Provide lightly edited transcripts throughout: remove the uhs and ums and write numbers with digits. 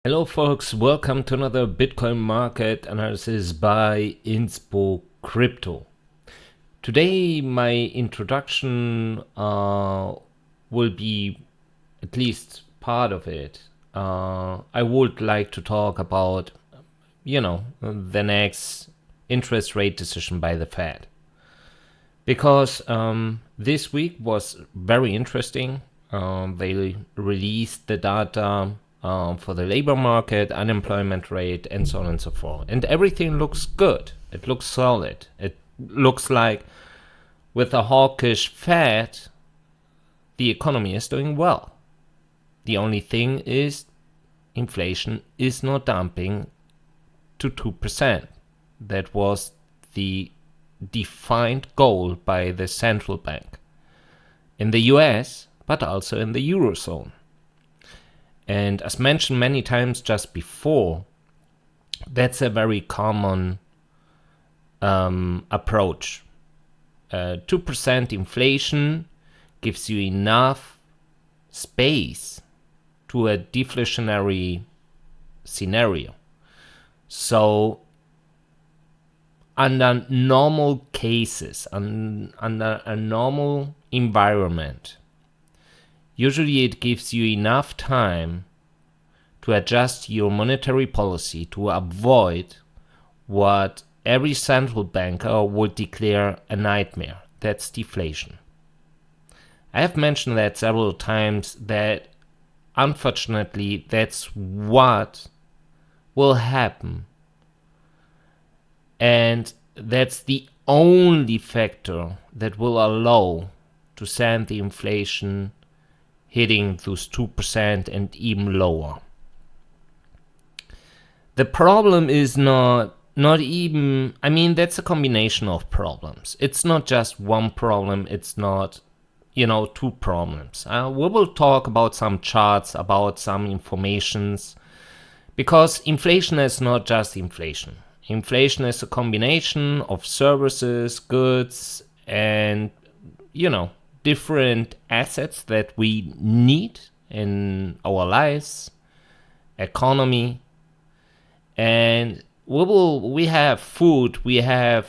Hello folks, welcome to another Bitcoin market analysis by Inspocrypto. Today my introduction will be at least part of it. I would like to talk about, the next interest rate decision by the Fed. Because this week was very interesting. They released the data for the labor market, unemployment rate, and so on and so forth. And everything looks good. It looks solid. It looks like with a hawkish Fed, the economy is doing well. The only thing is inflation is not dumping to 2%. That was the defined goal by the central bank in the US, but also in the Eurozone. And as mentioned many times just before, that's a very common approach. 2% inflation gives you enough space to a deflationary scenario. So under normal cases, under a normal environment, usually it gives you enough time to adjust your monetary policy to avoid what every central banker would declare a nightmare. That's deflation. I have mentioned that several times that unfortunately that's what will happen. And that's the only factor that will allow to send the inflation hitting those 2% and even lower. The problem is not even, that's a combination of problems. It's not just one problem, it's not, two problems. We will talk about some charts, about some informations, because inflation is not just inflation. Inflation is a combination of services, goods, and, different assets that we need in our lives, economy, and we have food, we have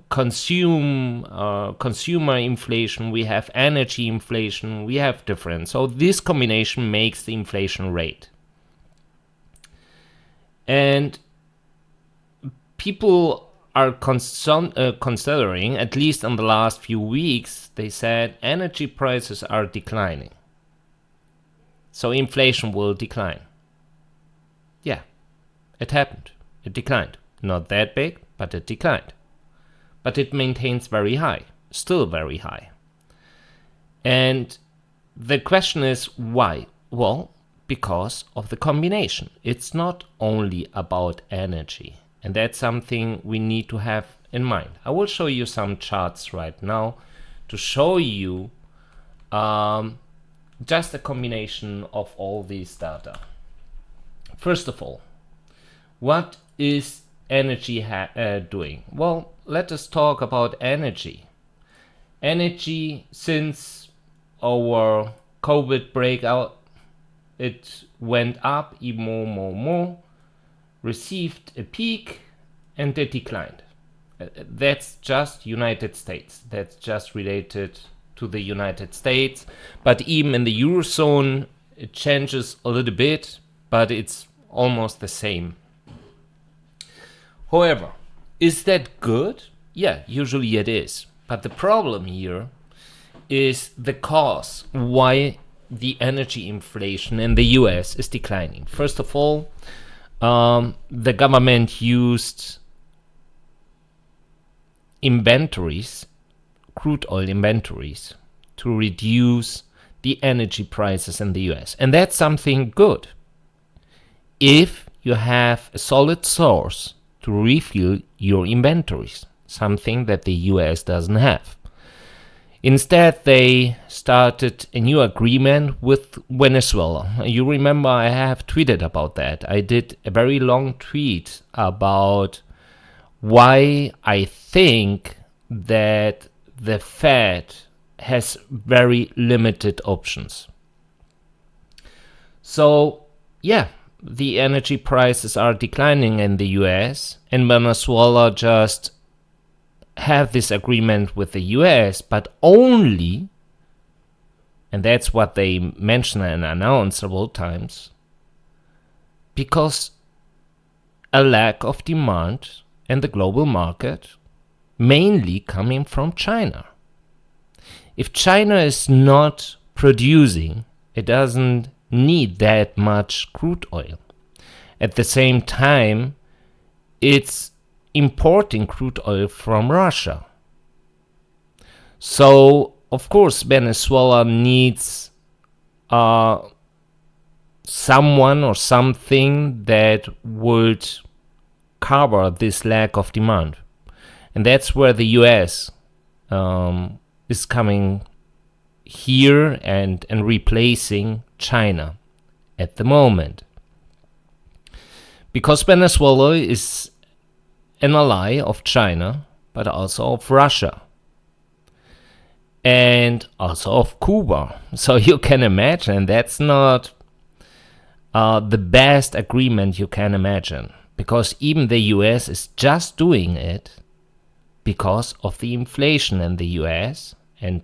consumer inflation, we have energy inflation, we have different. So this combination makes the inflation rate. And people are considering, at least in the last few weeks, they said energy prices are declining. So inflation will decline. Yeah, it happened. It declined. Not that big, but it declined. But it maintains very high, still very high. And the question is why? Well, because of the combination. It's not only about energy. And that's something we need to have in mind. I will show you some charts right now to show you just a combination of all these data. First of all, what is energy doing? Well, let us talk about energy. Energy, since our COVID breakout, it went up even more, received a peak, and it declined. That's just United States. That's just related to the United States. But even in the Eurozone, it changes a little bit, but it's almost the same. However, is that good? Yeah, usually it is. But the problem here is the cause why the energy inflation in the US is declining. First of all, the government used inventories, crude oil inventories, to reduce the energy prices in the US. And that's something good. If you have a solid source to refill your inventories, something that the US doesn't have. Instead, they started a new agreement with Venezuela. You remember I have tweeted about that. I did a very long tweet about why I think that the Fed has very limited options. So, yeah, the energy prices are declining in the US, and Venezuela just have this agreement with the US, but only, and that's what they mention and announce several times, because a lack of demand in the global market, mainly coming from China. If China is not producing, it doesn't need that much crude oil. At the same time, it's importing crude oil from Russia. So, of course, Venezuela needs someone or something that would cover this lack of demand. And that's where the US is coming here and replacing China at the moment. Because Venezuela is an ally of China, but also of Russia. And also of Cuba. So you can imagine that's not the best agreement you can imagine. Because even the US is just doing it because of the inflation in the US, and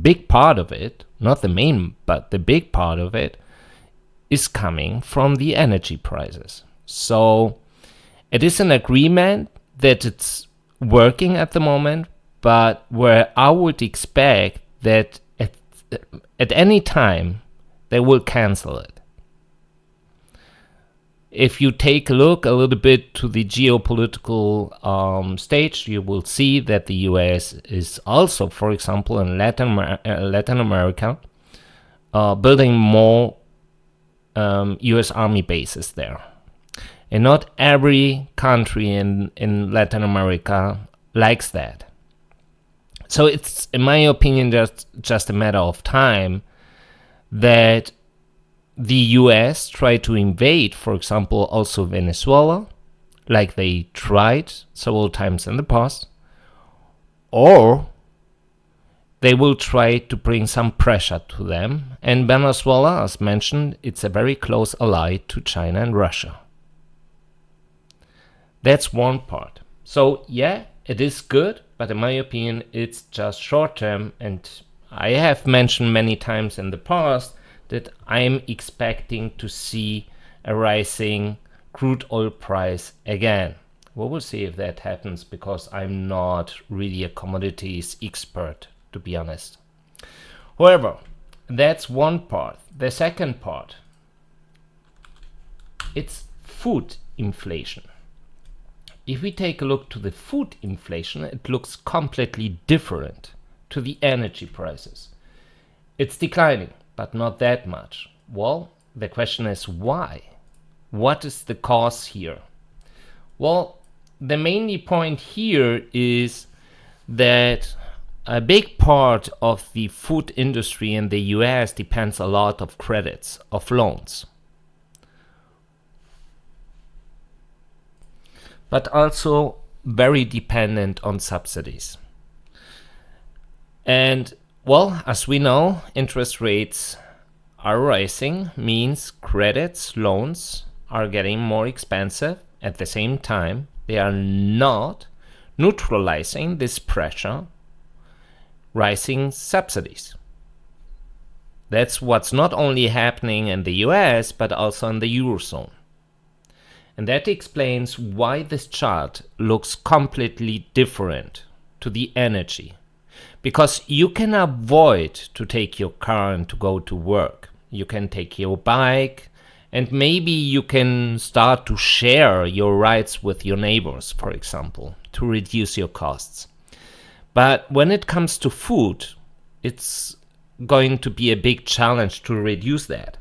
big part of it, not the main, but the big part of it, is coming from the energy prices. So it is an agreement that it's working at the moment, but where I would expect that at any time they will cancel it. If you take a look a little bit to the geopolitical stage, you will see that the US is also, for example, in Latin America, building more US Army bases there. And not every country in Latin America likes that. So it's, in my opinion, just a matter of time that the US try to invade, for example, also Venezuela, like they tried several times in the past, or they will try to bring some pressure to them. And Venezuela, as mentioned, it's a very close ally to China and Russia. That's one part. So yeah, it is good, but in my opinion, it's just short term. And I have mentioned many times in the past that I'm expecting to see a rising crude oil price again. We will see if that happens, because I'm not really a commodities expert, to be honest. However, that's one part. The second part, it's food inflation. If we take a look to the food inflation, it looks completely different to the energy prices. It's declining, but not that much. Well, the question is why? What is the cause here? Well, the main point here is that a big part of the food industry in the US depends a lot of credits, of loans. But also very dependent on subsidies. And well, as we know, interest rates are rising, means credits, loans are getting more expensive. At the same time, they are not neutralizing this pressure, rising subsidies. That's what's not only happening in the US, but also in the Eurozone. And that explains why this chart looks completely different to the energy. Because you can avoid to take your car and to go to work. You can take your bike, and maybe you can start to share your rides with your neighbors, for example, to reduce your costs. But when it comes to food, it's going to be a big challenge to reduce that.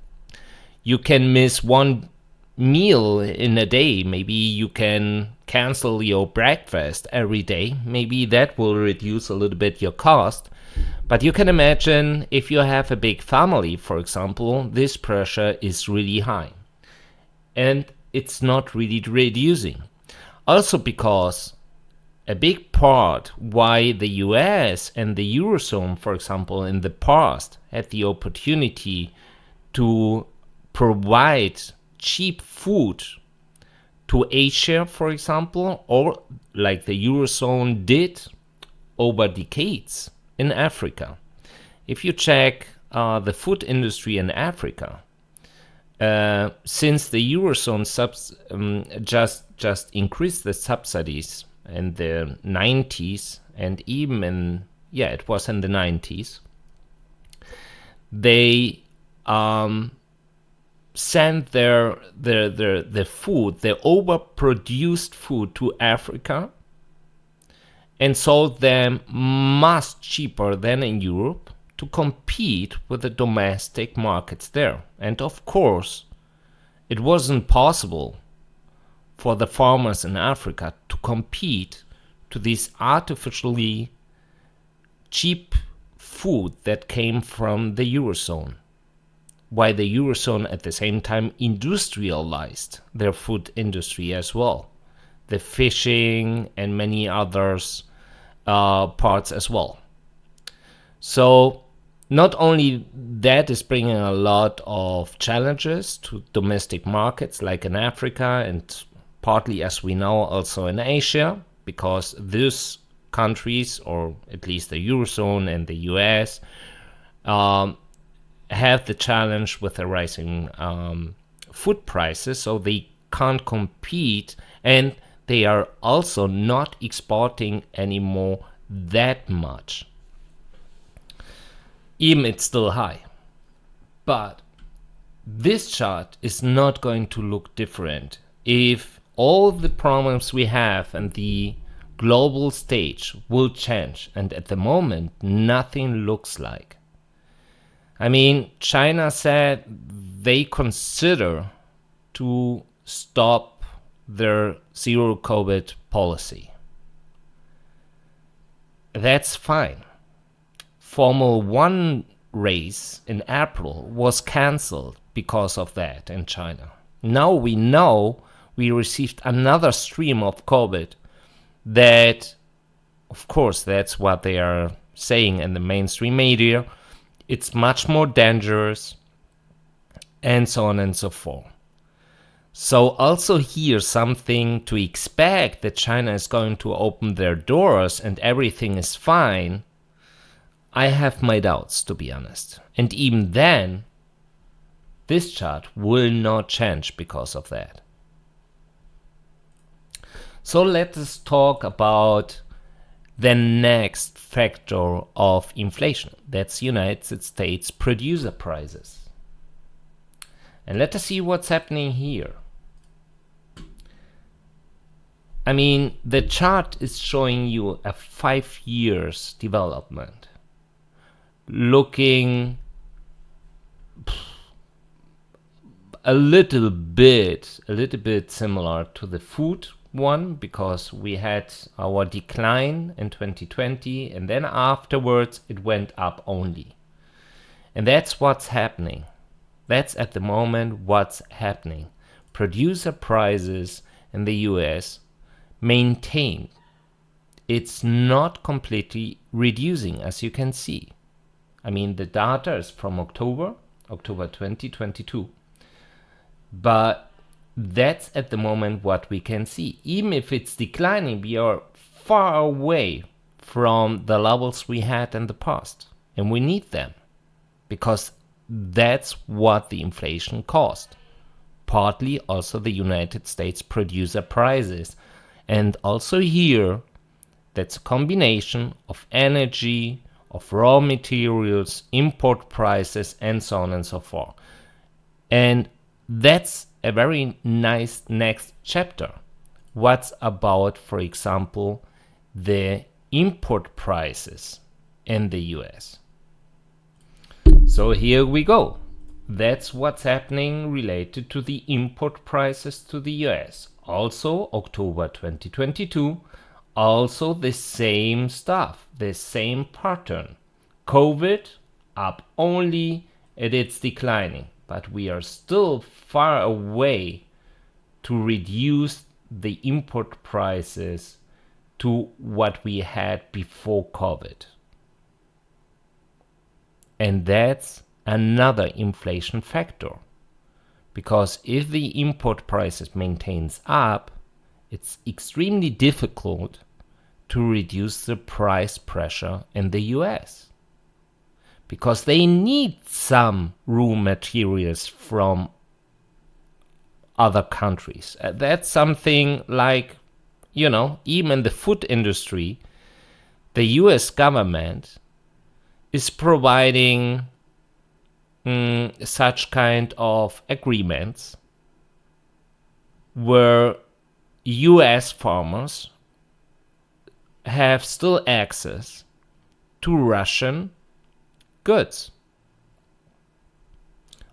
You can miss one meal in a day. Maybe you can cancel your breakfast every day. Maybe that will reduce a little bit your cost. But you can imagine if you have a big family, for example, this pressure is really high. And it's not really reducing. Also because a big part why the US and the Eurozone, for example, in the past had the opportunity to provide cheap food to Asia, for example, or like the Eurozone did over decades in Africa. If you check the food industry in Africa, since the Eurozone just increased the subsidies in the 90s, and even it was in the 90s, they sent their food, their overproduced food, to Africa and sold them much cheaper than in Europe to compete with the domestic markets there. And of course, it wasn't possible for the farmers in Africa to compete to this artificially cheap food that came from the Eurozone, while the Eurozone at the same time industrialized their food industry as well, the fishing and many others parts as well. So not only that is bringing a lot of challenges to domestic markets like in Africa and partly, as we know, also in Asia, because these countries, or at least the Eurozone and the US, have the challenge with the rising food prices, so they can't compete, and they are also not exporting anymore that much. Even it's still high. But this chart is not going to look different if all the problems we have and the global stage will change, and at the moment nothing looks like. I mean, China said they consider to stop their zero COVID policy. That's fine. Formula 1 race in April was cancelled because of that in China. Now we know we received another stream of COVID that, of course, that's what they are saying in the mainstream media. It's much more dangerous, and so on and so forth. So also here something to expect that China is going to open their doors and everything is fine. I have my doubts, to be honest. And even then, this chart will not change because of that. So let us talk about the next factor of inflation. That's United States producer prices. And let us see what's happening here. I mean, the chart is showing you a 5 years development, looking a little bit similar to the food one, because we had our decline in 2020 and then afterwards it went up only. And that's what's happening. That's at the moment what's happening. Producer prices in the US maintain. It's not completely reducing, as you can see. I mean, the data is from October 2022. But that's at the moment what we can see. Even if it's declining, we are far away from the levels we had in the past. And we need them, because that's what the inflation caused. Partly also the United States producer prices. And also here, that's a combination of energy, of raw materials, import prices, and so on and so forth. And that's a very nice next chapter. What's about, for example, the import prices in the US? So here we go. That's what's happening related to the import prices to the US. Also October 2022, also the same stuff, the same pattern. COVID up only, and it's declining. But we are still far away to reduce the import prices to what we had before COVID. And that's another inflation factor, Because if the import prices maintains up, it's extremely difficult to reduce the price pressure in the US. Because they need some raw materials from other countries. That's something like, even in the food industry, the US government is providing such kind of agreements where US farmers have still access to Russian goods.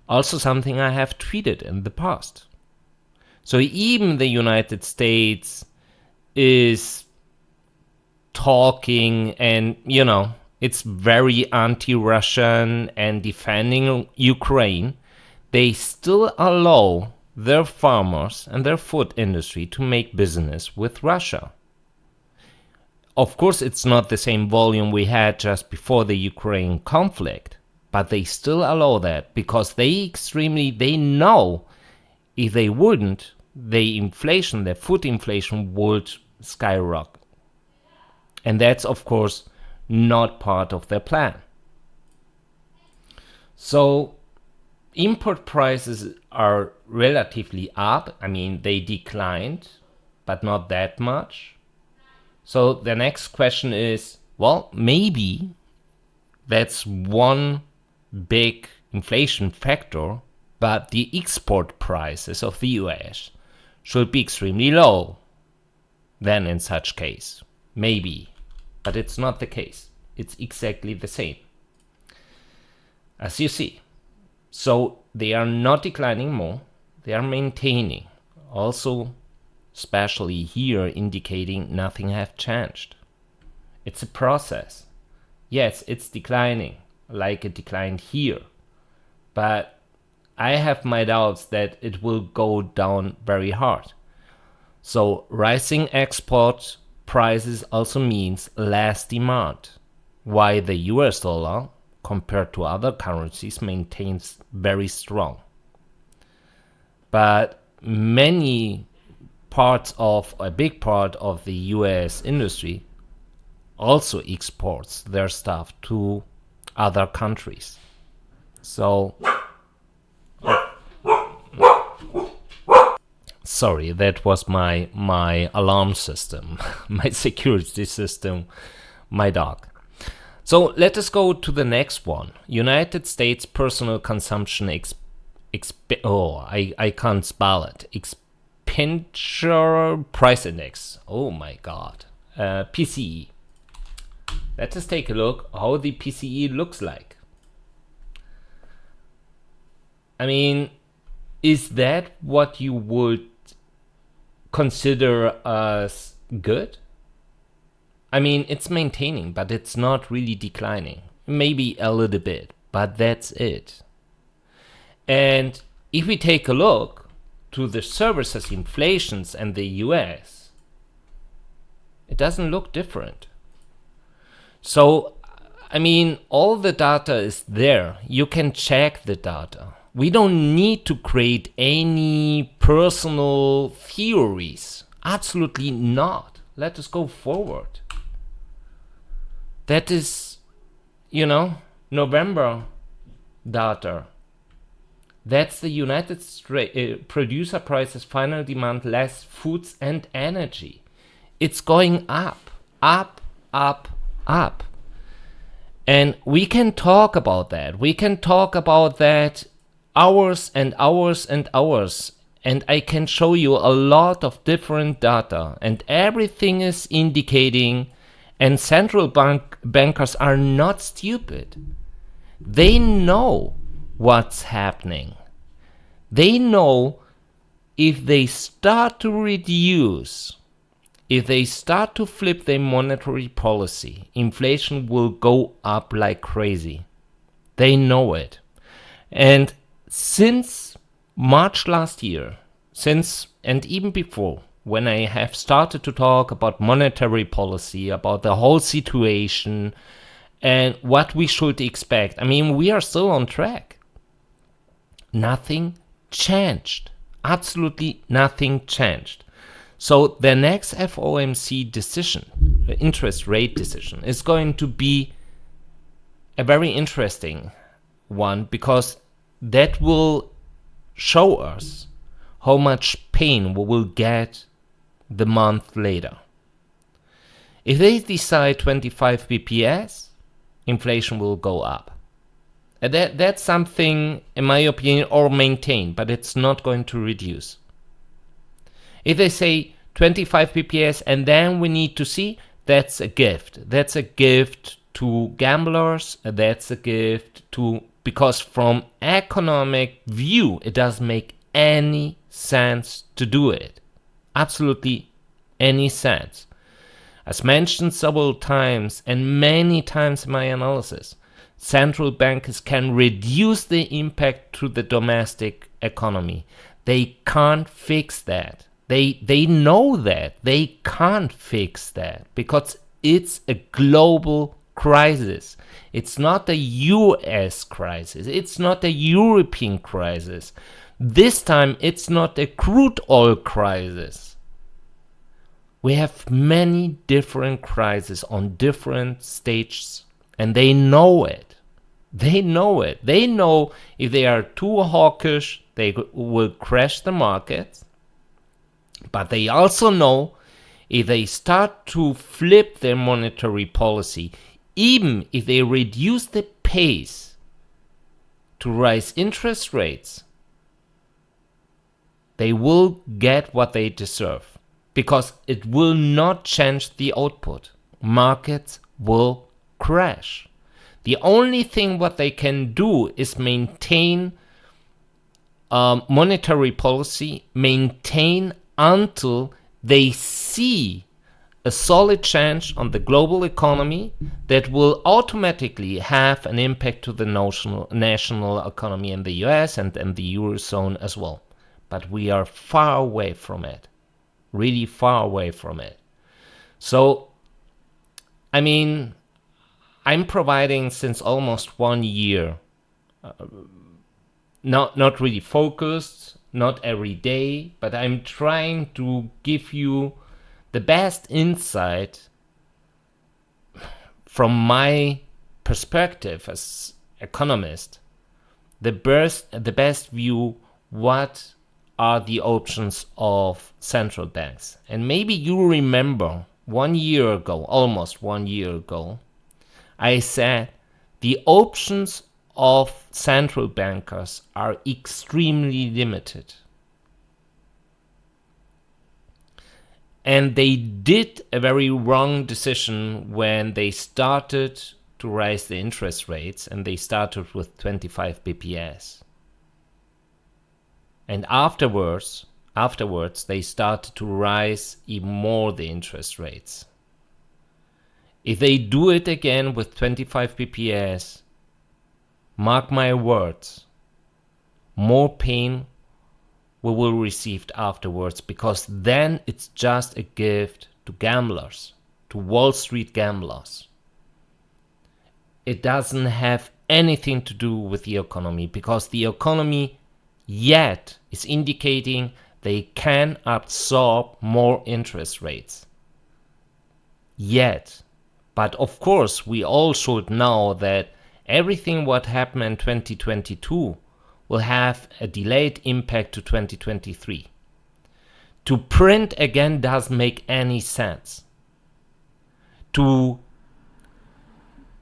Also something I have tweeted in the past. So even the United States is talking and, it's very anti-Russian and defending Ukraine, they still allow their farmers and their food industry to make business with Russia. Of course, it's not the same volume we had just before the Ukraine conflict, but they still allow that because they know if they wouldn't, their food inflation would skyrocket. And that's, of course, not part of their plan. So import prices are relatively up. I mean, they declined, but not that much. So the next question is, well, maybe that's one big inflation factor, but the export prices of the US should be extremely low then in such case. Maybe, but it's not the case. It's exactly the same, as you see. So they are not declining more, they are maintaining. Also, especially here, indicating nothing has changed. It's a process. Yes, it's declining, like it declined here, but I have my doubts that it will go down very hard. So rising export prices also means less demand, while the US dollar, compared to other currencies, maintains very strong. But a big part of the US industry also exports their stuff to other countries. So, sorry, that was my alarm system, my security system, my dog. So let us go to the next one. United States personal consumption I can't spell it. Expenditure price index. Oh my god. PCE. Let us take a look how the PCE looks like. I mean, is that what you would consider as good? I mean, it's maintaining, but it's not really declining. Maybe a little bit, but that's it. And if we take a look to the services inflations in the US, it doesn't look different. So, I mean, all the data is there. You can check the data. We don't need to create any personal theories. Absolutely not. Let us go forward. That is, November data. That's the United States producer prices, final demand, less foods and energy. It's going up, up, up, up. And we can talk about that. We can talk about that hours and hours and hours. And I can show you a lot of different data. And everything is indicating, and central bankers are not stupid. They know what's happening. They know if they start to reduce, if they start to flip their monetary policy, inflation will go up like crazy. They know it. And since March last year, and even before, when I have started to talk about monetary policy, about the whole situation, and what we should expect, I mean, we are still on track. Nothing changed. Absolutely nothing changed. So the next FOMC decision, the interest rate decision, is going to be a very interesting one, because that will show us how much pain we will get the month later. If they decide 25 BPS, inflation will go up. And that's something, in my opinion, or maintain, but it's not going to reduce. If they say 25 BPS and then we need to see, that's a gift. That's a gift to gamblers. That's a gift to, because from economic view, it doesn't make any sense to do it. Absolutely any sense. As mentioned several times and many times in my analysis, central bankers can reduce the impact to the domestic economy. They can't fix that. They know that. They can't fix that because it's a global crisis. It's not a US crisis. It's not a European crisis. This time it's not a crude oil crisis. We have many different crises on different stages, and they know it. They know it. They know if they are too hawkish, they will crash the markets. But they also know if they start to flip their monetary policy, even if they reduce the pace to raise interest rates, they will get what they deserve, because it will not change the output. Markets will crash. The only thing what they can do is maintain monetary policy, maintain until they see a solid change on the global economy that will automatically have an impact to the national economy in the US and the Eurozone as well. But we are far away from it. Really far away from it. So, I mean, I'm providing since almost 1 year, not really focused, not every day, but I'm trying to give you the best insight from my perspective as economist, the best view what are the options of central banks. And maybe you remember 1 year ago, almost 1 year ago, I said the options of central bankers are extremely limited. And they did a very wrong decision when they started to raise the interest rates, and they started with 25 BPS. And afterwards, they started to rise even more the interest rates. If they do it again with 25 BPS, mark my words, more pain we will receive afterwards, because then it's just a gift to gamblers, to Wall Street gamblers. It doesn't have anything to do with the economy, because the economy yet is indicating they can absorb more interest rates. Yet. But of course, we all should know that everything what happened in 2022 will have a delayed impact to 2023. To print again doesn't make any sense. To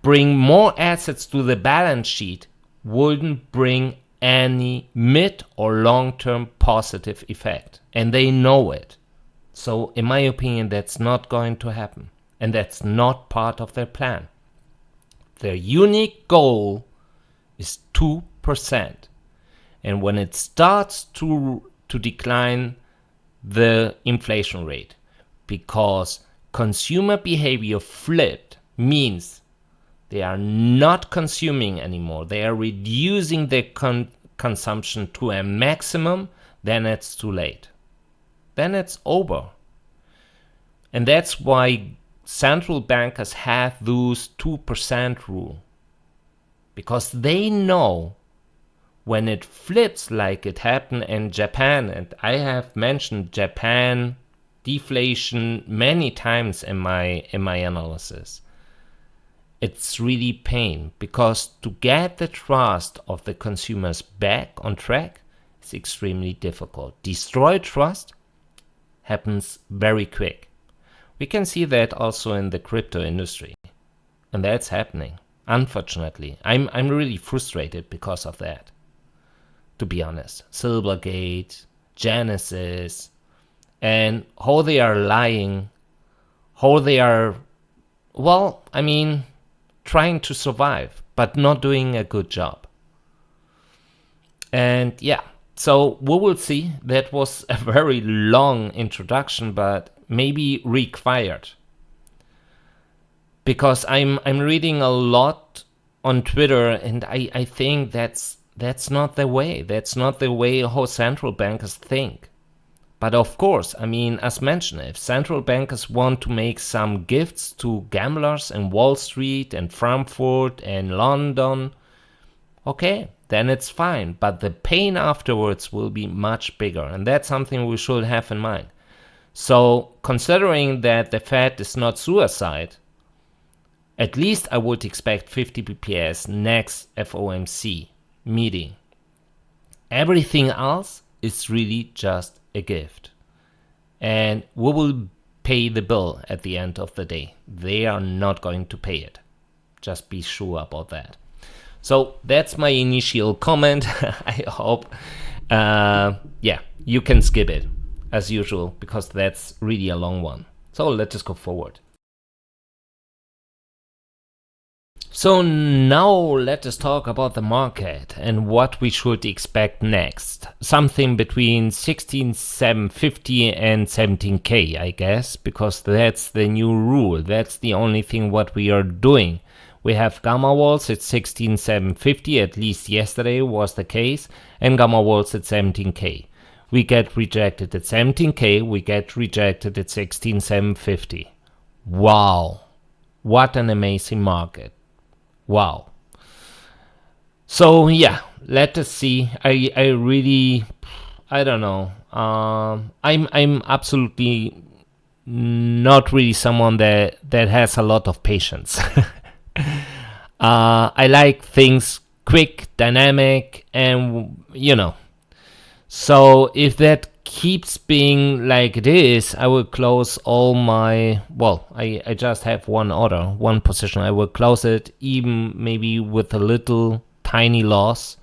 bring more assets to the balance sheet wouldn't bring any mid or long-term positive effect. And they know it. So in my opinion, that's not going to happen. And that's not part of their plan. Their unique goal is 2%. And when it starts to decline the inflation rate, because consumer behavior flipped, means they are not consuming anymore. They are reducing their consumption to a maximum, then it's too late. Then it's over. And that's why central bankers have those 2% rule. Because they know when it flips like it happened in Japan, and I have mentioned Japan deflation many times in my analysis, it's really pain, because to get the trust of the consumers back on track is extremely difficult. Destroy trust happens very quick. We can see that also in the crypto industry, and that's happening. Unfortunately, I'm really frustrated because of that, to be honest. Silvergate, Genesis, and how they are lying, how they are, well, I mean, trying to survive, but not doing a good job. And yeah, so we will see. That was a very long introduction, but maybe required. Because I'm reading a lot on Twitter, and I think that's not the way. That's not the way how central bankers think. But of course, I mean, as mentioned, if central bankers want to make some gifts to gamblers in Wall Street and Frankfurt and London, okay, then it's fine. But the pain afterwards will be much bigger, and that's something we should have in mind. So, considering that the Fed is not suicide, at least I would expect 50 bps next FOMC meeting. Everything else is really just a gift. And we will pay the bill at the end of the day. They are not going to pay it. Just be sure about that. So that's my initial comment. I hope, you can skip it as usual, because that's really a long one. So let us go forward. So now let us talk about the market and what we should expect next. Something between 16,750 and 17k, I guess, because that's the new rule. That's the only thing what we are doing. We have gamma walls at 16,750, at least yesterday was the case, and gamma walls at 17k. We get rejected at 17k, we get rejected at 16,750. Wow, what an amazing market. Wow. So yeah, let us see. I really, I don't know. I'm absolutely not really someone that has a lot of patience. I like things quick, dynamic, and So if that keeps being like it is, I will close all my, I just have one position. I will close it, even maybe with a little tiny loss,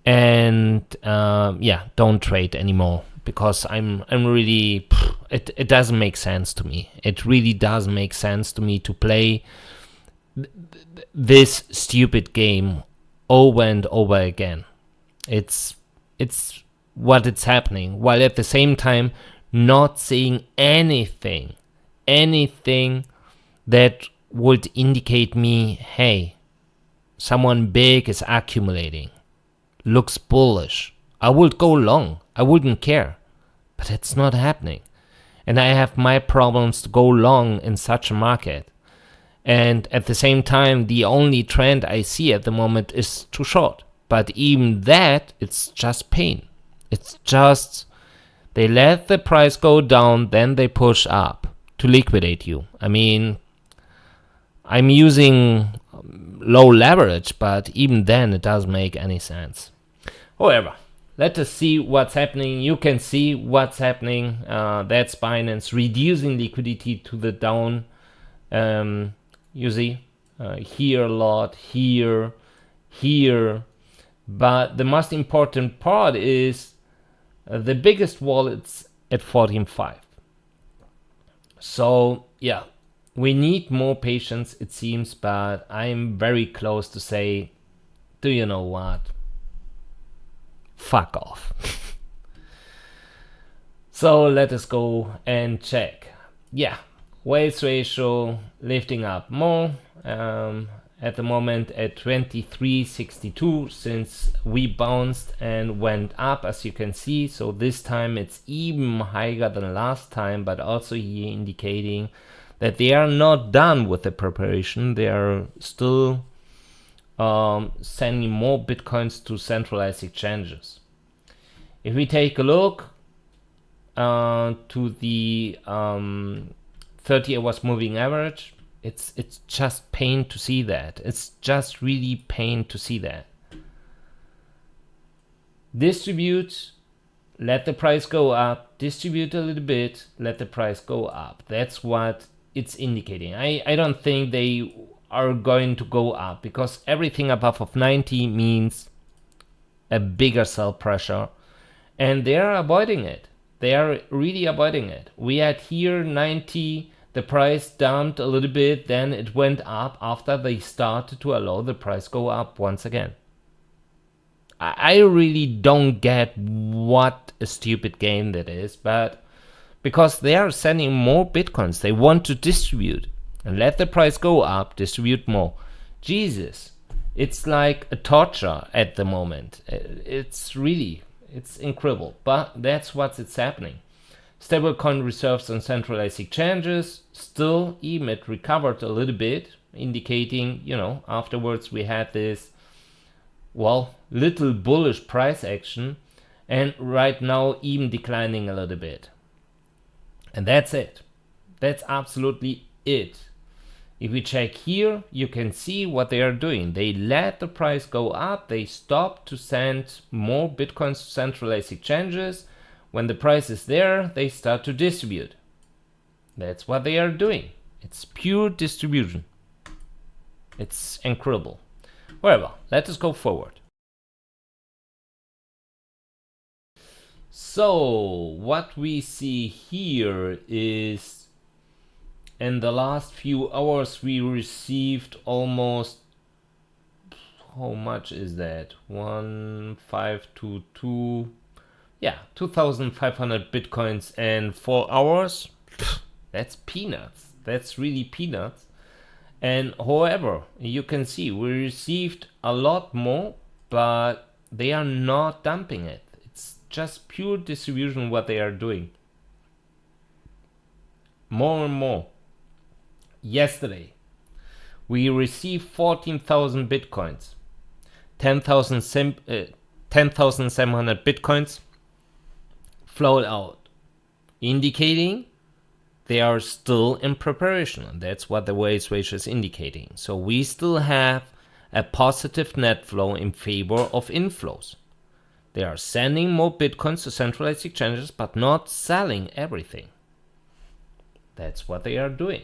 and don't trade anymore, because I'm really, it doesn't make sense to me. It really doesn't make sense to me to play this stupid game over and over again. It's what it's happening, while at the same time not seeing anything that would indicate me, hey, someone big is accumulating, looks bullish. I would go long, I wouldn't care, but it's not happening. And I have my problems to go long in such a market. And at the same time, the only trend I see at the moment is too short. But even that, it's just pain. It's just, they let the price go down, then they push up to liquidate you. I mean, I'm using low leverage, but even then it doesn't make any sense. However, let us see what's happening. You can see what's happening. That's Binance reducing liquidity to the down. You see, here a lot, here. But the most important part is the biggest wallets at 14.5. So yeah, we need more patience, it seems, but I'm very close to say, do you know what? Fuck off. So let us go and check. Yeah, weights ratio lifting up more. At the moment at 23.62, since we bounced and went up, as you can see. So this time it's even higher than last time, but also here indicating that they are not done with the preparation. They are still sending more Bitcoins to centralized exchanges. If we take a look to the 30 hours moving average, it's just pain to see that. It's just really pain to see that. Distribute, let the price go up, distribute a little bit, let the price go up. That's what it's indicating. I don't think they are going to go up, because everything above of 90 means a bigger sell pressure, and they are avoiding it. They are really avoiding it. We had here 90, the price dumped a little bit, then it went up after they started to allow the price go up once again. I really don't get what a stupid game that is, but because they are sending more Bitcoins, they want to distribute and let the price go up, distribute more. Jesus, it's like a torture at the moment. It's incredible, but that's what's happening. Stablecoin reserves on centralized exchanges, still, even it recovered a little bit, indicating, afterwards we had this, little bullish price action, and right now even declining a little bit. And that's it. That's absolutely it. If we check here, you can see what they are doing. They let the price go up. They stopped to send more Bitcoins to centralized exchanges. When the price is there, they start to distribute. That's what they are doing. It's pure distribution. It's incredible. Well, let us go forward. So what we see here is, in the last few hours we received almost, how much is that? 1522, yeah, 2,500 Bitcoins in 4 hours. That's peanuts. That's really peanuts. And however, you can see we received a lot more, but they are not dumping it. It's just pure distribution what they are doing. More and more. Yesterday, we received 14,000 Bitcoins. 10,700 Bitcoins flowed out, indicating they are still in preparation. And that's what the Waves ratio is indicating. So we still have a positive net flow in favor of inflows. They are sending more Bitcoins to centralized exchanges, but not selling everything. That's what they are doing.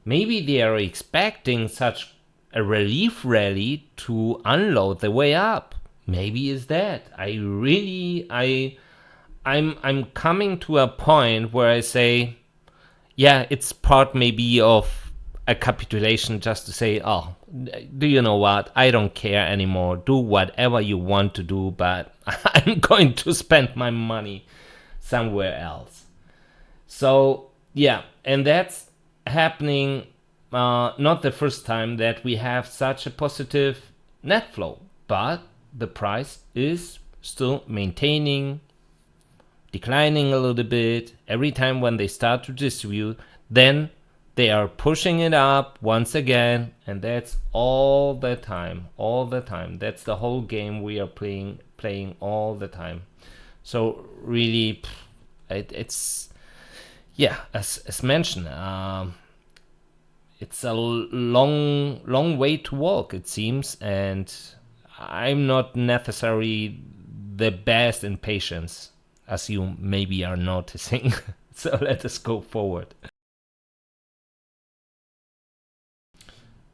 Maybe they are expecting such a relief rally to unload the way up. Maybe is that. I'm coming to a point where I say, yeah, it's part maybe of a capitulation, just to say, oh, do you know what? I don't care anymore. Do whatever you want to do, but I'm going to spend my money somewhere else. So, yeah, and that's happening, not the first time that we have such a positive net flow, but the price is still maintaining, declining a little bit. Every time when they start to distribute, then they are pushing it up once again, and that's all the time. That's the whole game we are playing all the time. So really, it's yeah, as mentioned, it's a long way to walk, it seems, and I'm not necessarily the best in patience, as you maybe are noticing. So let us go forward.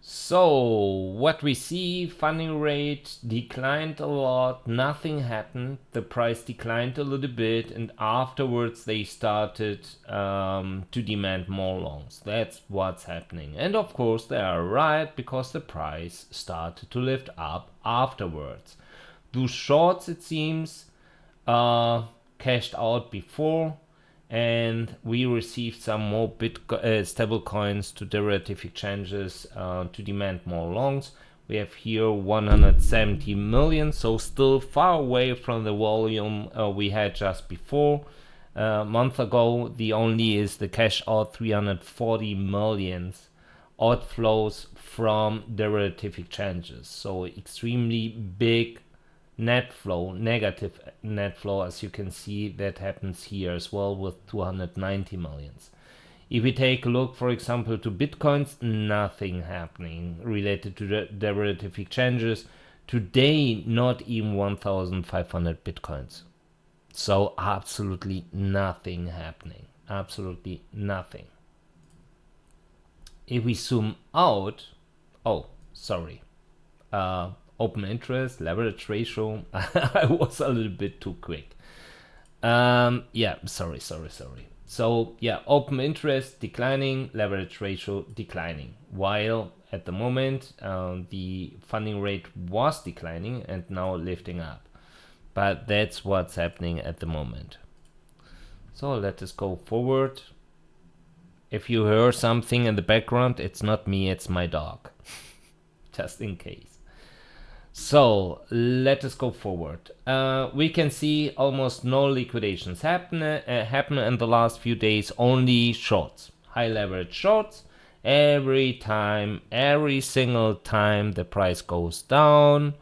So what we see, funding rate declined a lot, nothing happened, the price declined a little bit, and afterwards they started to demand more longs. That's what's happening. And of course they are right, because the price started to lift up afterwards. Those shorts, it seems, cashed out before, and we received some more stable coins to derivative exchanges to demand more longs. We have here 170 million, so still far away from the volume we had just before. A month ago, the only is the cash out 340 millions outflows from derivative exchanges. So extremely big net flow, negative net flow, as you can see, that happens here as well with 290 millions. If we take a look, for example, to Bitcoins, nothing happening related to the derivative exchanges. Today, not even 1,500 Bitcoins. So absolutely nothing happening. Absolutely nothing. If we zoom out, open interest, leverage ratio. I was a little bit too quick. Sorry. So yeah, open interest declining, leverage ratio declining, while at the moment the funding rate was declining and now lifting up. But that's what's happening at the moment. So let us go forward. If you hear something in the background, it's not me, it's my dog. Just in case. So let us go forward. We can see almost no liquidations happen in the last few days, only shorts, high leverage shorts. Every single time the price goes down,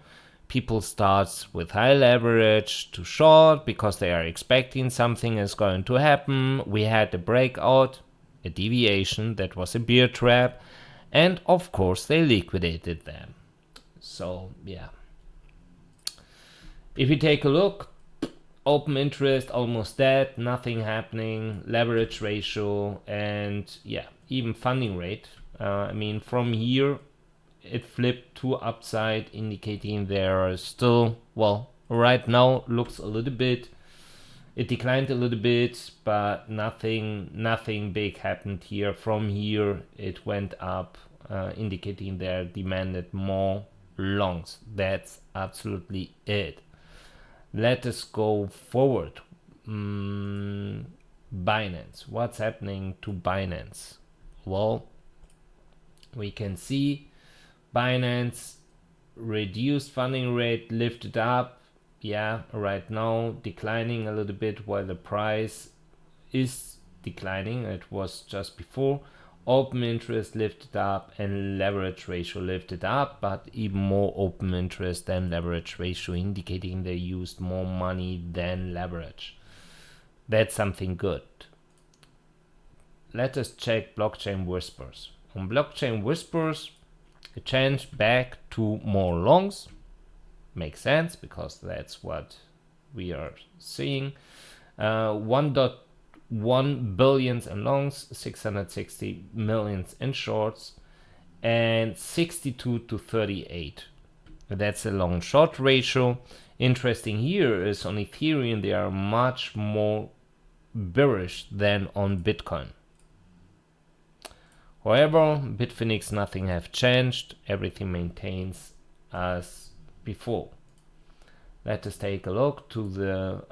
people start with high leverage to short because they are expecting something is going to happen. We had a breakout, a deviation that was a bear trap, and of course they liquidated them. So yeah, if you take a look, open interest almost dead, nothing happening, leverage ratio, and yeah, even funding rate. I mean, from here it flipped to upside, indicating there are still, well, right now looks a little bit, it declined a little bit, but nothing big happened here. From here it went up, indicating there demanded more longs. That's absolutely it. Let us go forward. Binance. What's happening to Binance? Well, we can see Binance reduced funding rate, lifted up. Yeah, right now declining a little bit while the price is declining. It was just before. Open interest lifted up and leverage ratio lifted up, but even more open interest than leverage ratio, indicating they used more money than leverage. That's something good. Let us check Blockchain Whispers. On Blockchain Whispers, a change back to more longs. Makes sense because that's what we are seeing. 1.1 billion in longs, 660 million in shorts, and 62 to 38. That's a long short ratio. Interesting here is on Ethereum they are much more bearish than on Bitcoin. However, Bitfinex, nothing have changed. Everything maintains as before. Let us take a look to the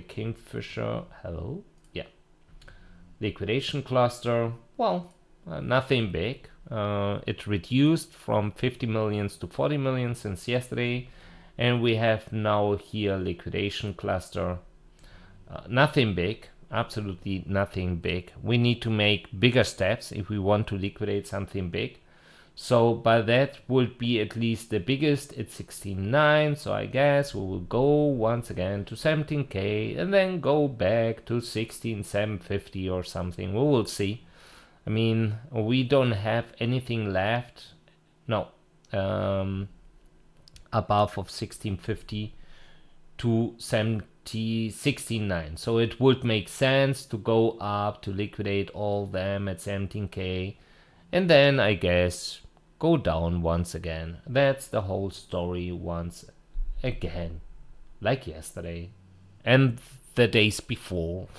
Kingfisher. Hello, yeah, liquidation cluster. Well, nothing big. It reduced from 50 million to 40 million since yesterday, and we have now here liquidation cluster. Nothing big. Absolutely nothing big. We need to make bigger steps if we want to liquidate something big. So by that would be at least the biggest. It's 16.9. So I guess we will go once again to 17k and then go back to 16,750 or something. We will see. I mean, we don't have anything left. No. Above of 1650 to 16.9. So it would make sense to go up to liquidate all them at 17k and then I guess go down once again. That's the whole story once again, like yesterday and the days before.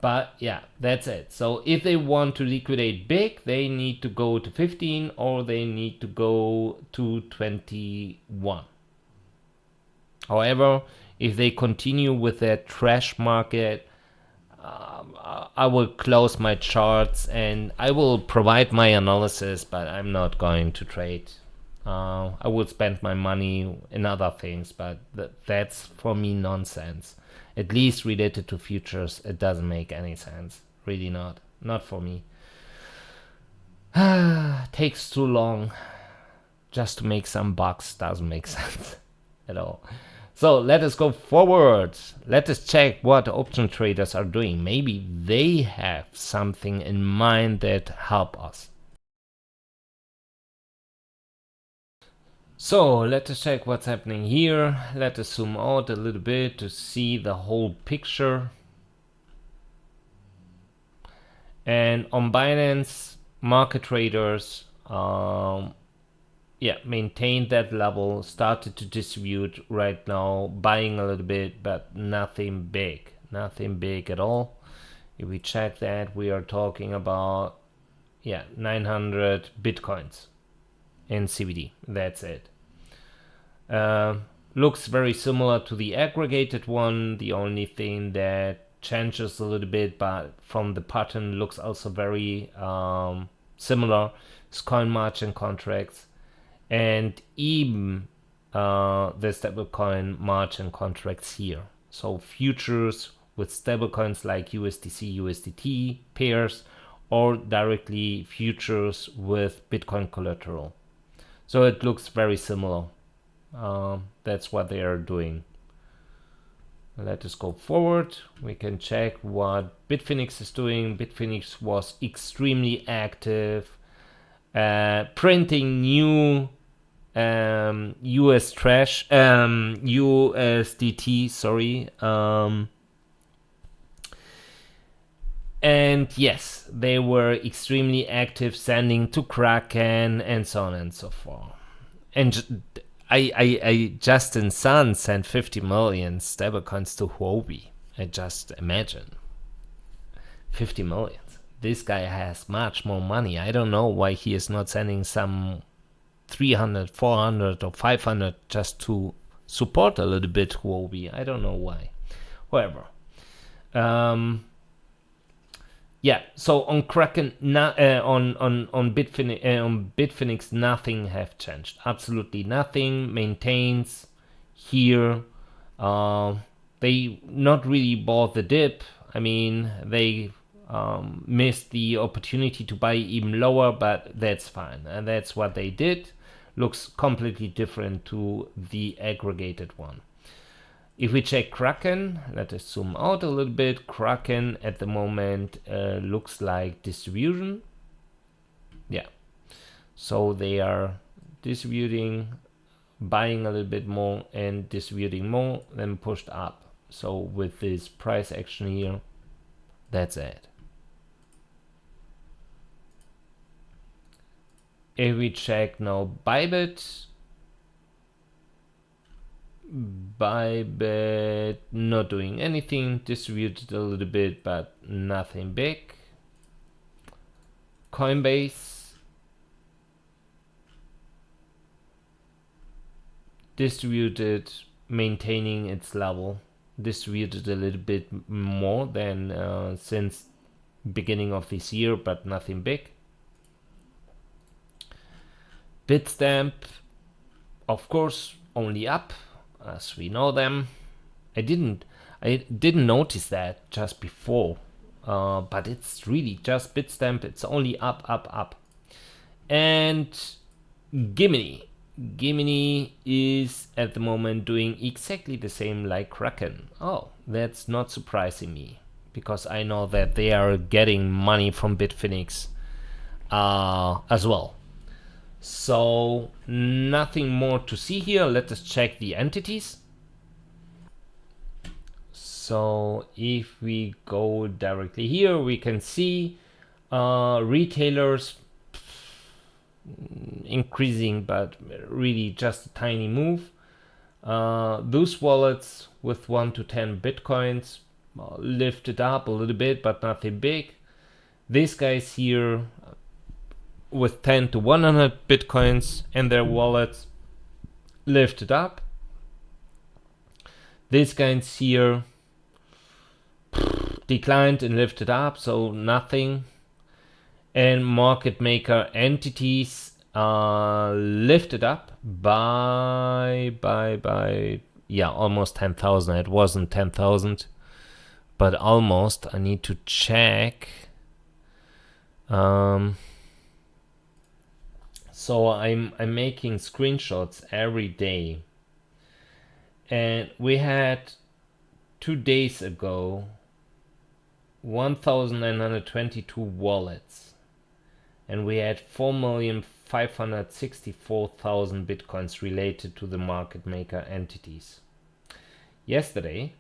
But yeah, that's it. So if they want to liquidate big, they need to go to 15 or they need to go to 21. However, if they continue with their trash market, I will close my charts and I will provide my analysis, but I'm not going to trade. I will spend my money in other things, but that's for me nonsense. At least related to futures, it doesn't make any sense. Really not. Not for me. Takes too long just to make some bucks. Doesn't make sense at all. So let us go forward. Let us check what option traders are doing. Maybe they have something in mind that help us. So let us check what's happening here. Let us zoom out a little bit to see the whole picture. And on Binance, market traders maintained that level, started to distribute right now, buying a little bit, but nothing big at all. If we check that, we are talking about 900 bitcoins in CBD. That's it. Looks very similar to the aggregated one. The only thing that changes a little bit, but from the pattern looks also very similar, is coin margin contracts, and even the stablecoin margin contracts here. So futures with stablecoins like USDC, USDT pairs, or directly futures with Bitcoin collateral. So it looks very similar. That's what they are doing. Let us go forward. We can check what Bitfinex is doing. Bitfinex was extremely active, printing new USDT, sorry. And yes, they were extremely active, sending to Kraken and so on and so forth. And Justin Sun sent 50 million stablecoins to Huobi. I just imagine 50 million. This guy has much more money. I don't know why he is not sending some 300, 400 or 500 just to support a little bit Huobi. I don't know why. However, so on Kraken, on Bitfinex, nothing have changed. Absolutely nothing. Maintains here. They not really bought the dip. I mean, they missed the opportunity to buy even lower, but that's fine. And that's what they did. Looks completely different to the aggregated one. If we check Kraken, let us zoom out a little bit. Kraken at the moment looks like distribution. Yeah. So they are distributing, buying a little bit more and distributing more, then pushed up. So with this price action here, that's it. If we check now Bitget not doing anything, distributed a little bit, but nothing big. Coinbase distributed, maintaining its level, distributed a little bit more than since beginning of this year, but nothing big. Bitstamp, of course, only up, as we know them. I didn't notice that just before, but it's really just Bitstamp. It's only up. And Gimini is at the moment doing exactly the same like Kraken. Oh, that's not surprising me, because I know that they are getting money from Bitfinex as well. So nothing more to see here. Let us check the entities. So if we go directly here, we can see retailers increasing, but really just a tiny move. Those wallets with 1 to 10 bitcoins lifted up a little bit, but nothing big. These guys here with 10 to 100 bitcoins in their wallets lifted up. These guys here declined and lifted up, so nothing. And market maker entities lifted up by almost 10,000. It wasn't 10,000, but almost. I need to check. So I'm making screenshots every day, and we had 2 days ago 1,922 wallets, and we had 4,564,000 bitcoins related to the market maker entities. Yesterday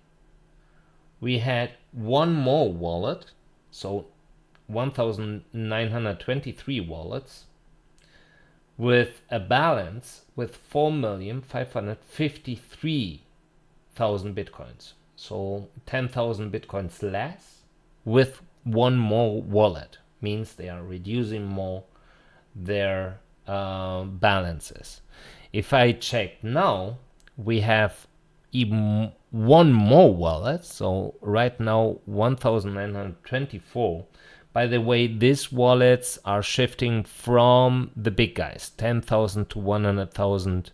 we had one more wallet, so 1,923 wallets, with a balance with 4,553,000 bitcoins. So 10,000 bitcoins less with one more wallet. Means they are reducing more their balances. If I check now, we have even one more wallet. So right now 1,924. By the way, these wallets are shifting from the big guys, 10,000 to 100,000.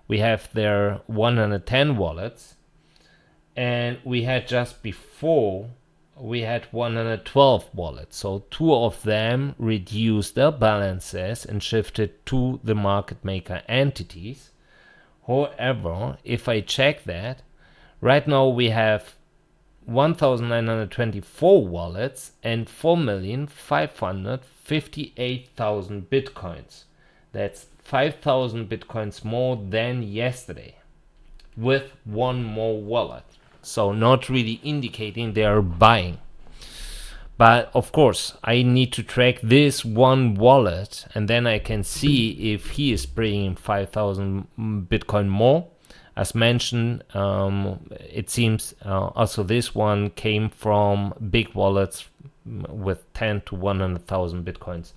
We have their 110 wallets, and we had just before, we had 112 wallets. So two of them reduced their balances and shifted to the market maker entities. However, if I check that, right now we have 1,924 wallets and 4,558,000 bitcoins. That's 5,000 bitcoins more than yesterday with one more wallet. So not really indicating they are buying. But of course, I need to track this one wallet, and then I can see if he is bringing 5,000 Bitcoin more. As mentioned, it seems also this one came from big wallets with 10 to 100,000 Bitcoins,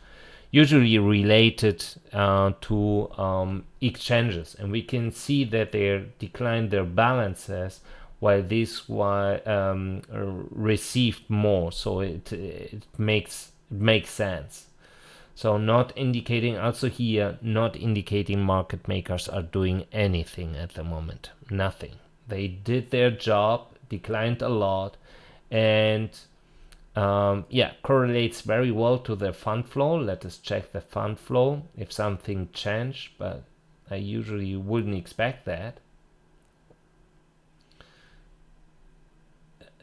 usually related to exchanges. And we can see that they declined their balances while this one received more. So it makes sense. So not indicating, also here, not indicating market makers are doing anything at the moment. Nothing. They did their job, declined a lot, and correlates very well to their fund flow. Let us check the fund flow if something changed, but I usually wouldn't expect that.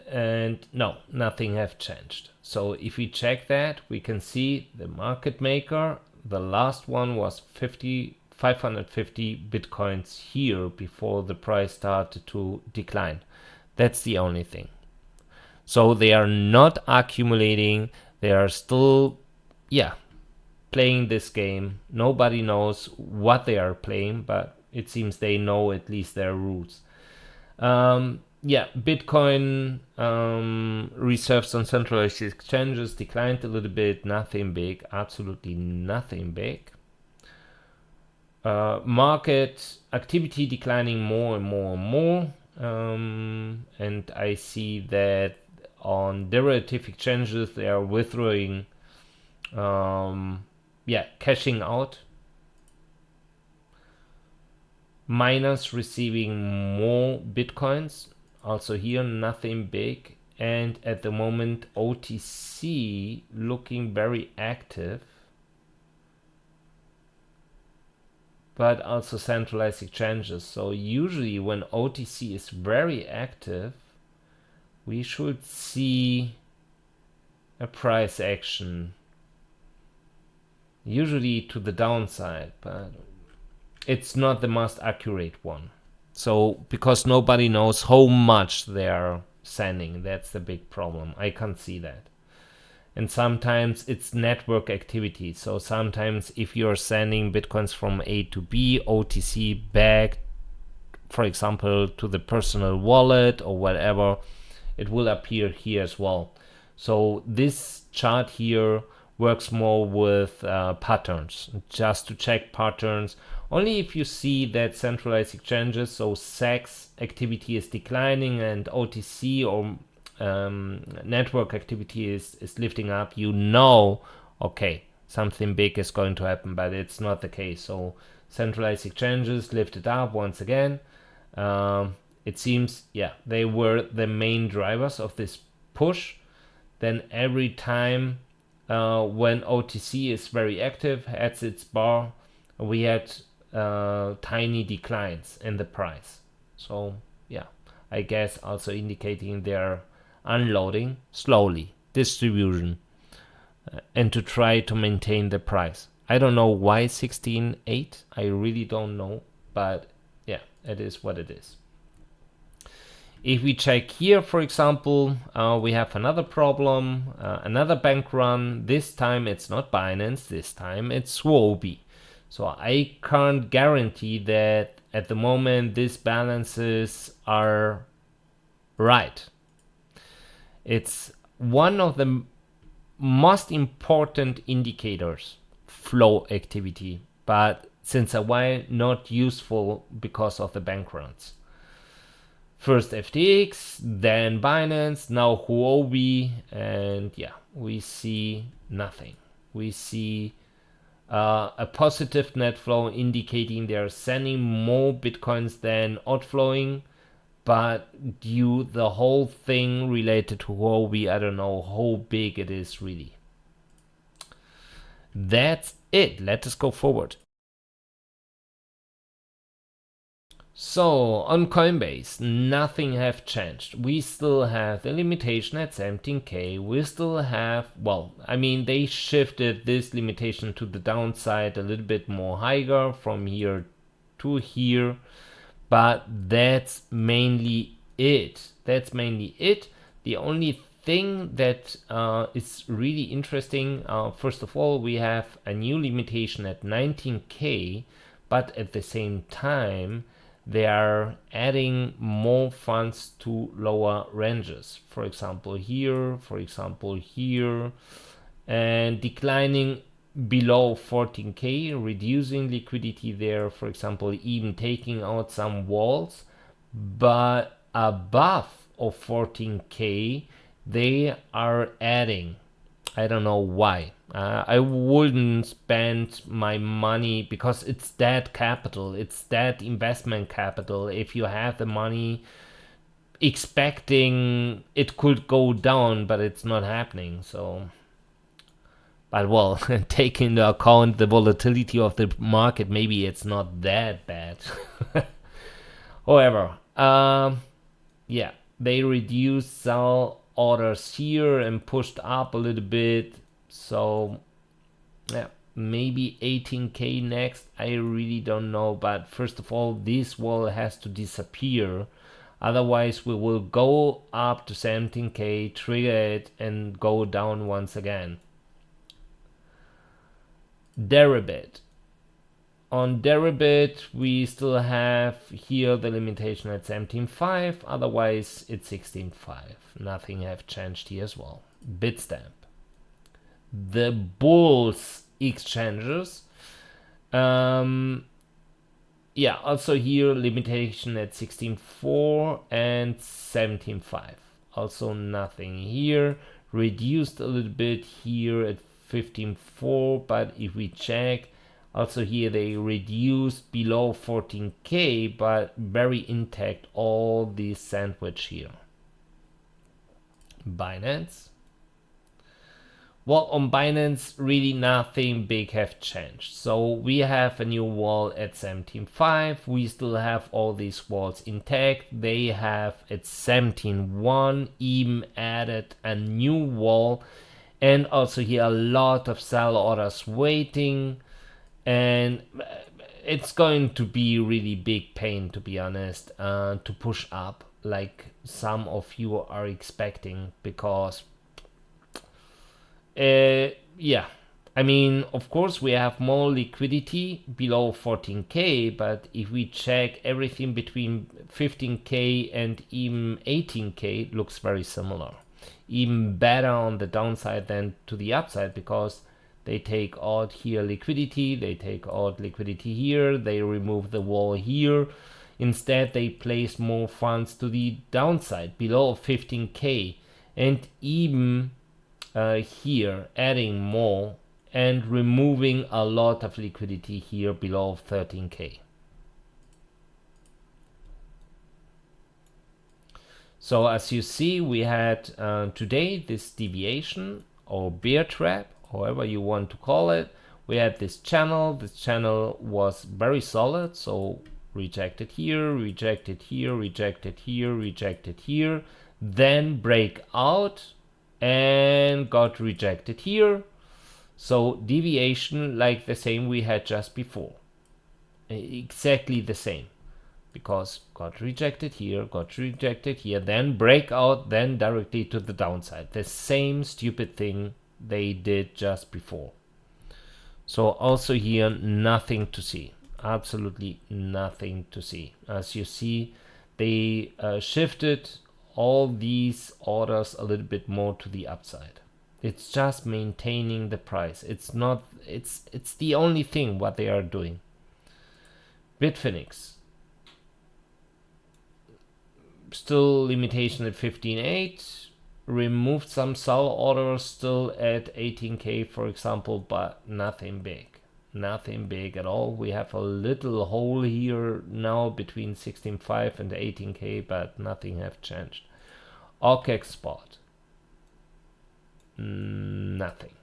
And no, nothing have changed. So if we check that, we can see the market maker, the last one was 550 bitcoins here before the price started to decline. That's the only thing. So they are not accumulating, they are still playing this game. Nobody knows what they are playing, but it seems they know at least their rules. Bitcoin reserves on centralized exchanges declined a little bit. Nothing big, absolutely nothing big. Market activity declining more and more and more. And I see that on derivative exchanges they are withdrawing, cashing out. Miners receiving more bitcoins. Also here, nothing big. And at the moment, OTC looking very active. But also centralized exchanges. So usually when OTC is very active, we should see a price action. Usually to the downside, but it's not the most accurate one. So because nobody knows how much they are sending, that's the big problem. I can't see that. And sometimes it's network activity. So sometimes if you're sending bitcoins from A to B, OTC back, for example, to the personal wallet or whatever, it will appear here as well. So this chart here works more with patterns, just to check patterns. Only if you see that centralized exchanges, so SEX activity is declining and OTC or network activity is lifting up, you know, okay, something big is going to happen, but it's not the case. So centralized exchanges lifted up once again. It seems, they were the main drivers of this push. Then every time when OTC is very active, has its bar, we had tiny declines in the price. So yeah, I guess also indicating they're unloading slowly, distribution, and to try to maintain the price. I don't know why 16.8. I really don't know, but yeah, it is what it is. If we check here, for example, we have another problem, another bank run. This time it's not Binance, this time it's Huobi. So I can't guarantee that at the moment these balances are right. It's one of the most important indicators, flow activity, but since a while not useful because of the bank runs. First FTX, then Binance, now Huobi, and yeah, we see nothing. We see a positive net flow indicating they're sending more bitcoins than outflowing, but due the whole thing related to Huobi, I don't know how big it is really. That's it. Let us go forward. So on Coinbase, nothing have changed. We still have the limitation at 17K. We still have, well, I mean, they shifted this limitation to the downside a little bit more higher from here to here, but that's mainly it. That's mainly it. The only thing that is really interesting, first of all, we have a new limitation at 19K, but at the same time, they are adding more funds to lower ranges. For example, here, and declining below 14K, reducing liquidity there, for example, even taking out some walls, but above of 14K, they are adding. I don't know why. I wouldn't spend my money because it's that capital, it's that investment capital. If you have the money expecting it could go down, but it's not happening. So, but well, taking into account the volatility of the market, maybe it's not that bad. However, yeah, they reduced sell orders here and pushed up a little bit. So yeah, maybe 18K next. I really don't know. But first of all, this wall has to disappear. Otherwise, we will go up to 17K, trigger it, and go down once again. Deribit. On Deribit, we still have here the limitation at 17.5. Otherwise, it's 16.5. Nothing have changed here as well. Bitstamp. The bulls exchanges. Yeah, also here limitation at 16.4 and 17.5. Also nothing here. Reduced a little bit here at 15.4, but if we check, also here they reduced below 14K, but very intact all this sandwich here. Binance. Well, on Binance, really nothing big have changed. So we have a new wall at 17.5. We still have all these walls intact. They have at 17.1 even added a new wall. And also here a lot of sell orders waiting. And it's going to be really big pain, to be honest, to push up like some of you are expecting, because yeah, I mean, of course we have more liquidity below 14K, but if we check everything between 15K and even 18K, it looks very similar. Even better on the downside than to the upside, because they take out here liquidity, they take out liquidity here, they remove the wall here. Instead, they place more funds to the downside below 15K, and even here adding more and removing a lot of liquidity here below 13K. So as you see, we had today this deviation or bear trap, however you want to call it. We had this channel was very solid, so rejected here, rejected here, rejected here, rejected here, then break out and got rejected here. So deviation like the same we had just before, exactly the same, because got rejected here, then breakout, then directly to the downside. The same stupid thing they did just before. So also here, nothing to see, absolutely nothing to see. As you see, they shifted all these orders a little bit more to the upside. It's just maintaining the price. It's not, it's the only thing what they are doing. Bitfinex, still limitation at 15.8, removed some sell orders still at 18k for example, but nothing big at all. We have a little hole here now between 16.5 and 18k, but nothing have changed. OKEX spot, nothing.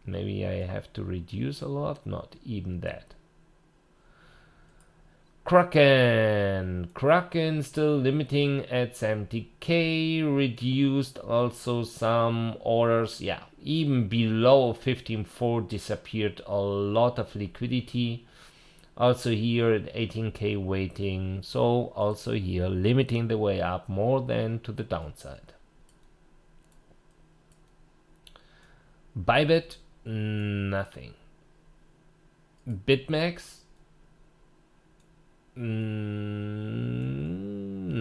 Maybe I have to reduce a lot, not even that. Kraken still limiting at 70k, reduced also some orders, yeah, even below 15.4 disappeared a lot of liquidity. Also here at 18k waiting, so also here limiting the way up more than to the downside. Bitget, nothing. BitMEX,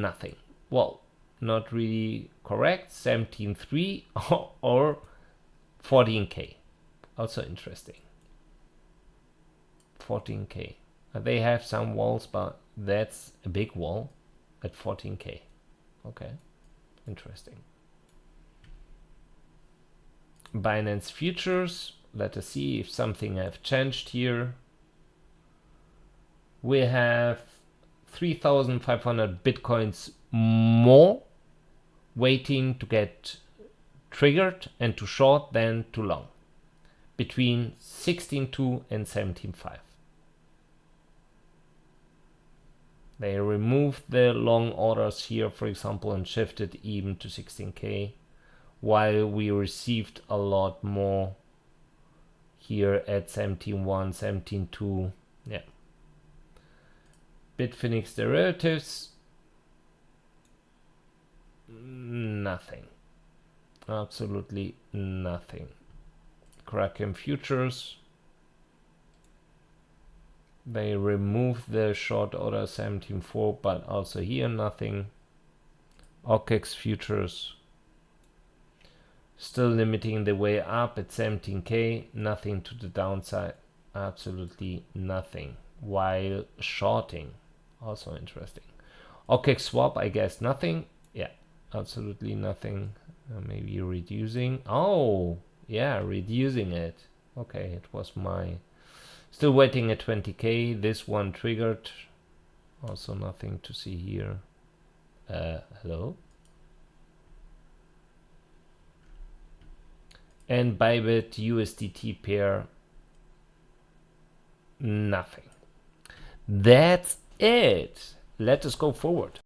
nothing. Well, not really correct. 17.3 or 14k, also interesting. 14k. They have some walls, but that's a big wall at 14k. Okay, interesting. Binance futures, let us see if something have changed here. We have 3,500 bitcoins more waiting to get triggered and to short than to long, between 16.2 and 17.5. They removed the long orders here, for example, and shifted even to 16k, while we received a lot more here at 17.1, 17.2. Yeah. Bitfinex derivatives, nothing, absolutely nothing. Kraken futures, they removed the short order 17.4, but also here nothing. OKEX futures, still limiting the way up at 17k, nothing to the downside, absolutely nothing, while shorting, also interesting. OKEX swap, I guess nothing. Yeah, absolutely nothing. Maybe reducing. Oh, yeah, reducing it. Okay, it was my... Still waiting at 20k. This one triggered. Also nothing to see here. Hello? And Bitget USDT pair, nothing. That's it. Let us go forward.